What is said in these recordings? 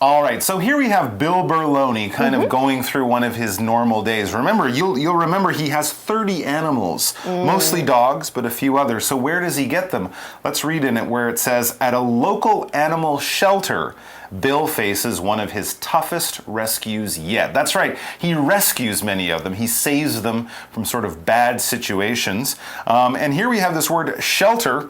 All right, so here we have Bill Berloni kind of going through one of his normal days. Remember, you'll remember he has 30 animals, mostly dogs, but a few others. So where does he get them? Let's read in it where it says, at a local animal shelter, Bill faces one of his toughest rescues yet. That's right, he rescues many of them. He saves them from sort of bad situations. And here we have this word shelter.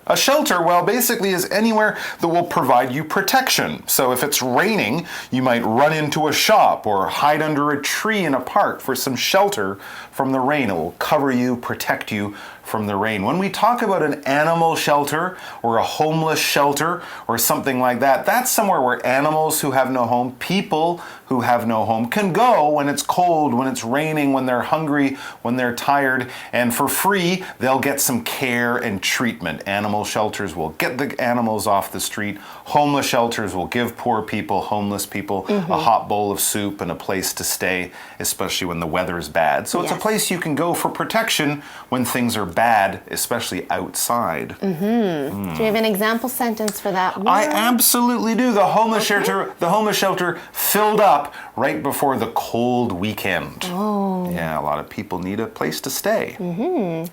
A shelter, well, basically is anywhere that will provide you protection. So if it's raining, you might run into a shop or hide under a tree in a park for some shelter from the rain. It will cover you, protect you from the rain. When we talk about an animal shelter or a homeless shelter or something like that, that's somewhere where animals who have no home, people who have no home, can go when it's cold, when it's raining, when they're hungry, when they're tired, and for free, they'll get some care and treatment. Animal shelters will get the animals off the street. Homeless shelters will give poor people, homeless people, a hot bowl of soup and a place to stay, especially when the weather is bad. So it's a place you can go for protection when things are bad, especially outside. Do you have an example sentence for that word? I absolutely do. The homeless shelter filled up right before the cold weekend. Yeah, a lot of people need a place to stay.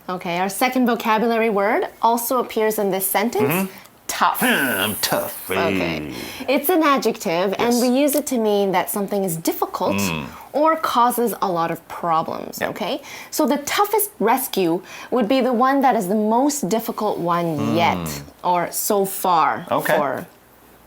Okay, our second vocabulary word also appears in this sentence. Tough. I'm tough. Okay. It's an adjective, and we use it to mean that something is difficult or causes a lot of problems, okay? So the toughest rescue would be the one that is the most difficult one yet, or so far. Okay.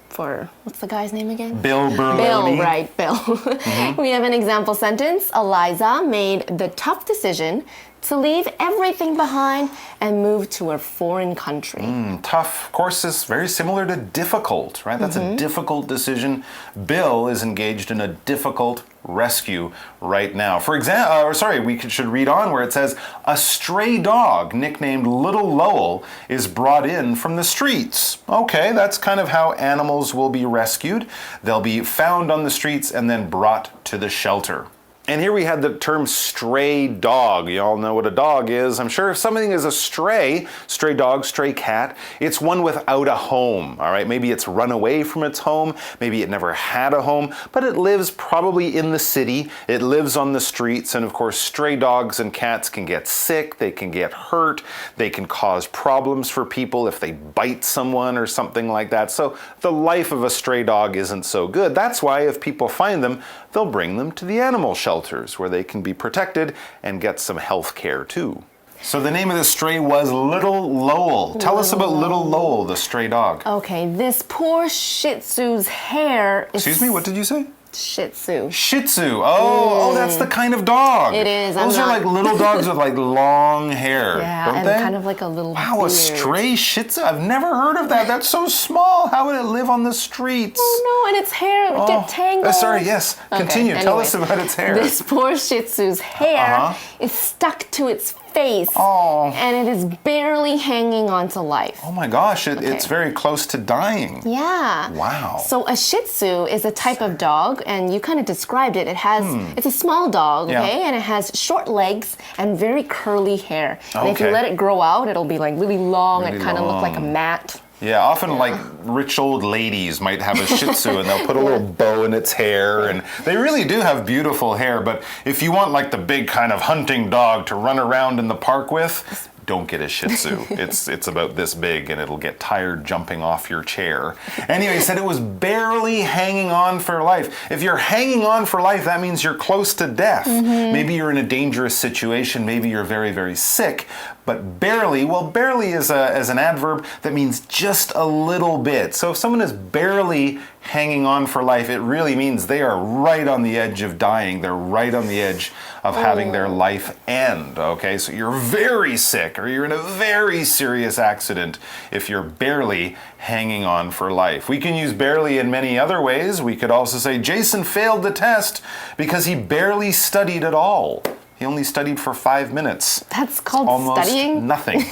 For what's the guy's name again? Bill Berloni. Bill, right, Bill. We have an example sentence. Eliza made the tough decision to leave everything behind and move to a foreign country. Tough, of course, is very similar to difficult, right? That's a difficult decision. Bill is engaged in a difficult rescue right now. For example, we should read on where it says, a stray dog nicknamed Little Lowell is brought in from the streets. Okay, that's kind of how animals will be rescued. They'll be found on the streets and then brought to the shelter. And here we had the term stray dog. You all know what a dog is. I'm sure if something is a stray dog, stray cat, it's one without a home, all right? Maybe it's run away from its home. Maybe it never had a home, but it lives probably in the city. It lives on the streets. And of course, stray dogs and cats can get sick. They can get hurt. They can cause problems for people if they bite someone or something like that. So the life of a stray dog isn't so good. That's why if people find them, they'll bring them to the animal shelters where they can be protected and get some health care too. So the name of the stray was Little Lowell. Tell us about Little Lowell, the stray dog. Okay, this poor Shih Tzu's hair is... Excuse me, what did you say? Shih Tzu. Shih Tzu. Oh, that's the kind of dog. It is. Those are like little dogs with like long hair, don't and they? kind of like a little Wow, beard. a stray Shih Tzu. I've never heard of that. That's so small. How would it live on the streets? Oh no, and its hair would get tangled. Sorry, yes. Continue. Okay, Tell anyway, us about its hair. This poor Shih Tzu's hair is stuck to its face, and it is barely hanging on to life. Oh my gosh, it's very close to dying. Yeah. Wow. So a Shih Tzu is a type of dog, and you kind of described it. It has, it's a small dog, okay, and it has short legs and very curly hair. And if you let it grow out, it'll be like really long and kind of look like a mat. Yeah, often like rich old ladies might have a Shih Tzu and they'll put a little bow in its hair, and they really do have beautiful hair, but if you want like the big kind of hunting dog to run around in the park with, don't get a Shih Tzu. It's about this big and it'll get tired jumping off your chair. Anyway, he said it was barely hanging on for life. If you're hanging on for life, that means you're close to death. Maybe you're in a dangerous situation. Maybe you're very, very sick. But barely, well, barely is an adverb that means just a little bit. So if someone is barely hanging on for life, it really means they are right on the edge of dying. They're right on the edge of having their life end, okay? So you're very sick or you're in a very serious accident if you're barely hanging on for life. We can use barely in many other ways. We could also say Jason failed the test because he barely studied at all. He only studied for 5 minutes. That's called almost studying? Nothing.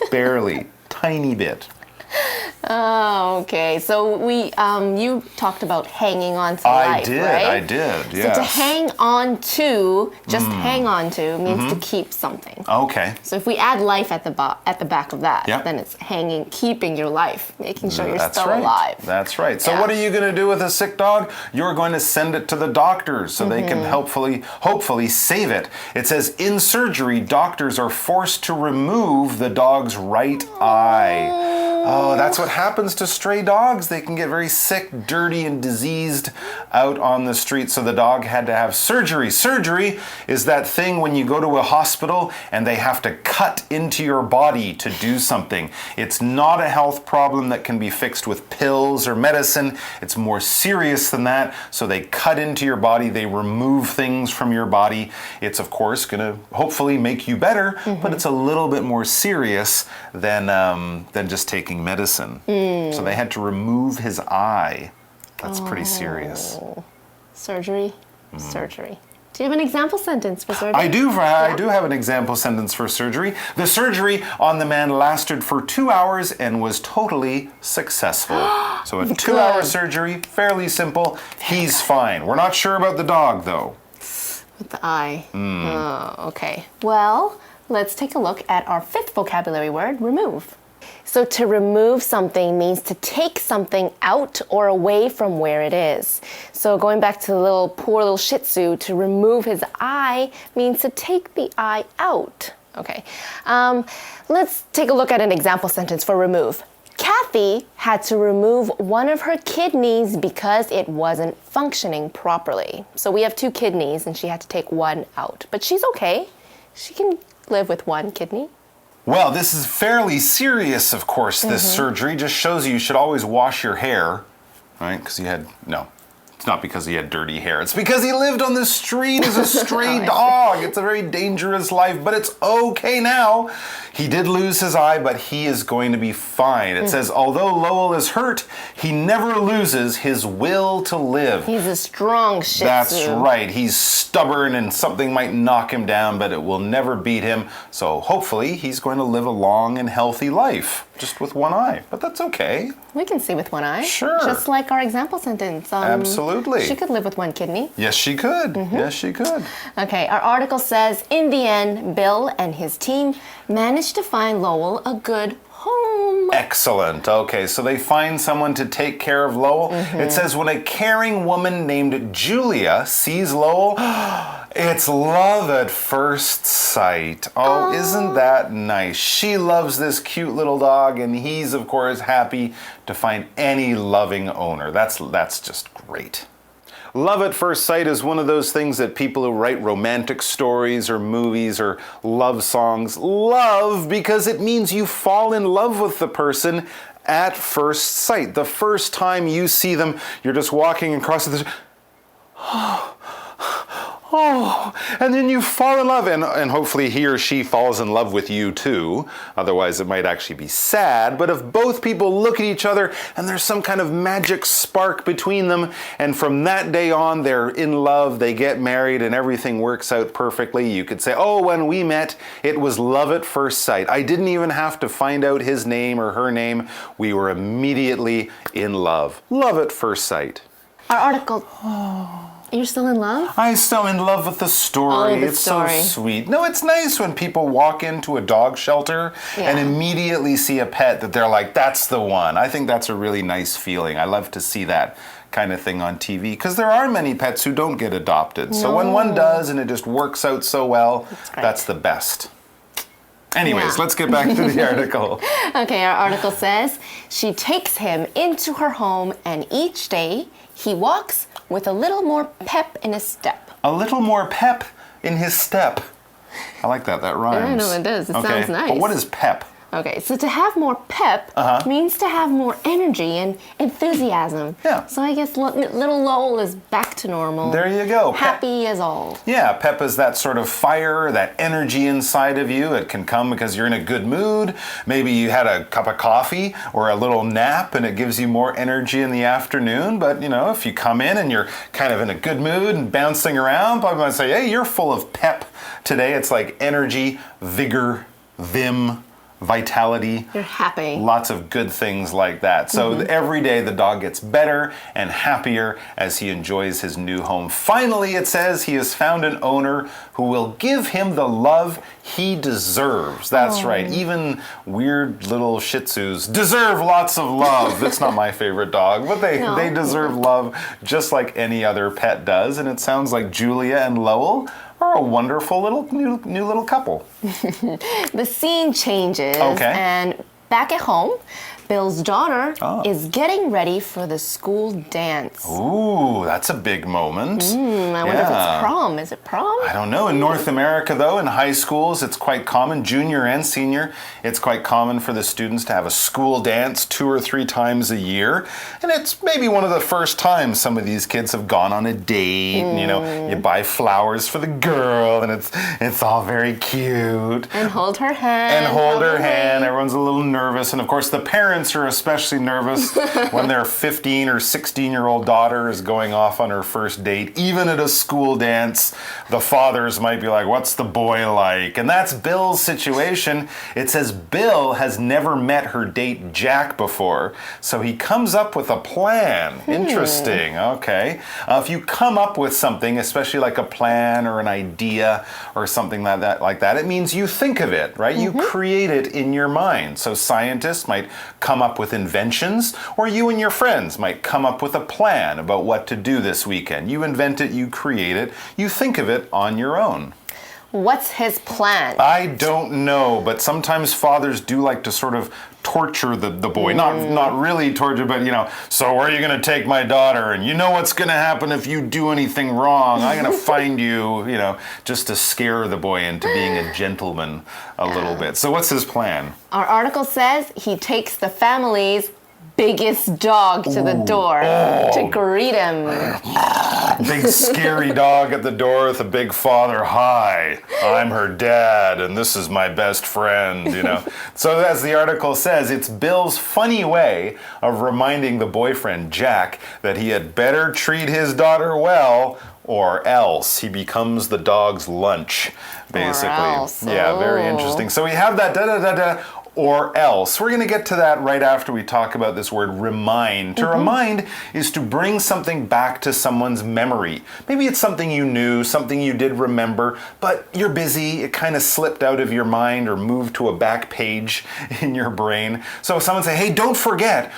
Barely. Tiny bit. Oh, okay. So you talked about hanging on to life, right? I did, yes. So to hang on to, just hang on to, means to keep something. Okay. So if we add life at the back of that, Yep. then it's hanging, keeping your life, making sure you're That's still right. alive. That's right. So Yeah. what are you going to do with a sick dog? You're going to send it to the doctors so they can hopefully save it. It says, in surgery, doctors are forced to remove the dog's right eye. Oh, that's what happens to stray dogs. They can get very sick, dirty, and diseased out on the street. So the dog had to have surgery. Surgery is that thing when you go to a hospital and they have to cut into your body to do something. It's not a health problem that can be fixed with pills or medicine. It's more serious than that. So they cut into your body. They remove things from your body. It's, of course, going to hopefully make you better, but it's a little bit more serious than just taking medicine. So they had to remove his eye. That's pretty serious. Surgery? Surgery. Do you have an example sentence for surgery? I do have an example sentence for surgery. The surgery on the man lasted for 2 hours and was totally successful. So a 2-hour surgery, fairly simple. He's fine. We're not sure about the dog, though. With the eye. Oh, okay. Well, let's take a look at our fifth vocabulary word, remove. So to remove something means to take something out or away from where it is. So going back to the poor little Shih Tzu, to remove his eye means to take the eye out. Okay. Let's take a look at an example sentence for remove. Kathy had to remove one of her kidneys because it wasn't functioning properly. So we have 2 kidneys and she had to take one out. But she's okay. She can live with 1 kidney. Well, this is fairly serious, of course, this surgery. Just shows you should always wash your hair, right? Because it's not because he had dirty hair. It's because he lived on the street as a stray dog. It's a very dangerous life, but it's okay now. He did lose his eye, but he is going to be fine. It says, although Lowell is hurt, he never loses his will to live. He's a strong Shih Tzu. That's right. He's stubborn and something might knock him down, but it will never beat him. So hopefully he's going to live a long and healthy life, just with 1 eye. But that's okay. We can see with 1 eye. Sure. Just like our example sentence. Absolutely. She could live with 1 kidney. Yes, she could. Yes, she could. Okay, our article says, in the end, Bill and his team managed to find Lowell a good home. Excellent. Okay, so they find someone to take care of Lowell. It says, when a caring woman named Julia sees Lowell, it's love at first sight. Oh, isn't that nice? She loves this cute little dog, and he's, of course, happy to find any loving owner. That's just great. Love at first sight is one of those things that people who write romantic stories or movies or love songs love because it means you fall in love with the person at first sight. The first time you see them, you're just walking across the and then you fall in love, and hopefully he or she falls in love with you too. Otherwise it might actually be sad. But if both people look at each other and there's some kind of magic spark between them, and from that day on they're in love, they get married, and everything works out perfectly, you could say, oh, when we met, it was love at first sight. I didn't even have to find out his name or her name. We were immediately in love. Love at first sight. Our article... You're still in love? I'm still in love with the story. Oh, the it's story. So sweet. No, it's nice when people walk into a dog shelter and immediately see a pet that they're like, that's the one. I think that's a really nice feeling. I love to see that kind of thing on TV because there are many pets who don't get adopted. So when one does and it just works out so well, that's the best. Anyways, let's get back to the article. Okay, our article says, she takes him into her home and each day he walks with a little more pep in his step. A little more pep in his step. I like that. That rhymes. I know it does. It sounds nice. But what is pep? Okay, so to have more pep means to have more energy and enthusiasm. Yeah. So I guess little Lowell is back to normal. There you go. Happy as all. Yeah, pep is that sort of fire, that energy inside of you. It can come because you're in a good mood. Maybe you had a cup of coffee or a little nap and it gives you more energy in the afternoon. But, if you come in and you're kind of in a good mood and bouncing around, probably might say, hey, you're full of pep today. It's like energy, vigor, vim, vitality. You're happy. Lots of good things like that. So every day the dog gets better and happier as he enjoys his new home. Finally, it says he has found an owner who will give him the love he deserves. That's right. Even weird little Shih Tzus deserve lots of love. That's not my favorite dog, but they deserve love just like any other pet does. And it sounds like Julia and Lowell are a wonderful little new little couple. The scene changes, and back at home, Bill's daughter is getting ready for the school dance. Ooh, that's a big moment. I wonder if it's prom. Is it prom? I don't know. In North America, though, in high schools, it's quite common, junior and senior, it's quite common for the students to have a school dance 2 or 3 times a year. And it's maybe one of the first times some of these kids have gone on a date. And, you know, you buy flowers for the girl, and it's all very cute. And hold her hand. And hold her hand. Everyone's a little nervous. And, of course, the parents are especially nervous when their 15 or 16-year-old daughter is going off on her first date. Even at a school dance, the fathers might be like, what's the boy like? And that's Bill's situation. It says Bill has never met her date Jack before, so he comes up with a plan. Interesting. Okay. If you come up with something, especially like a plan or an idea or something like that, it means you think of it, right? You create it in your mind. So scientists might come up with inventions, or you and your friends might come up with a plan about what to do this weekend. You invent it, you create it, you think of it on your own. What's his plan? I don't know, but sometimes fathers do like to sort of torture the boy. Not really torture, but, you know, so where are you going to take my daughter? And you know what's going to happen if you do anything wrong. I'm going to find you, you know, just to scare the boy into being a gentleman a little bit. So what's his plan? Our article says he takes the family's biggest dog to the door to greet him. Big scary dog at the door with a big father. Hi, I'm her dad, and this is my best friend, you know. So as the article says, it's Bill's funny way of reminding the boyfriend, Jack, that he had better treat his daughter well, or else he becomes the dog's lunch, basically. Or else. Yeah, very interesting. So we have that or else. We're going to get to that right after we talk about this word remind. To remind is to bring something back to someone's memory. Maybe it's something you knew, something you did remember, but you're busy, it kind of slipped out of your mind or moved to a back page in your brain. So if someone say, hey, don't forget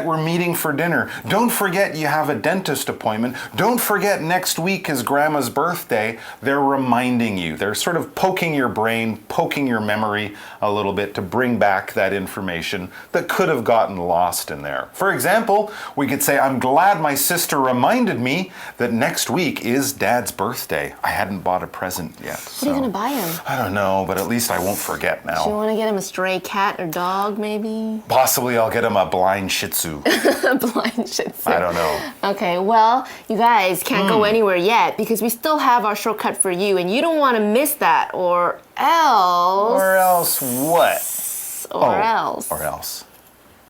we're meeting for dinner. Don't forget you have a dentist appointment. Don't forget next week is grandma's birthday. They're reminding you. They're sort of poking your brain, poking your memory a little bit to bring back that information that could have gotten lost in there. For example, we could say, I'm glad my sister reminded me that next week is Dad's birthday. I hadn't bought a present yet. What are you going to buy him? I don't know, but at least I won't forget now. Do you want to get him a stray cat or dog, maybe? Possibly I'll get him a blind Shih Tzu. A blind Shih Tzu. I don't know. Okay, well, you guys can't go anywhere yet because we still have our shortcut for you, and you don't want to miss that, or else... Or else what? Or else. Or else.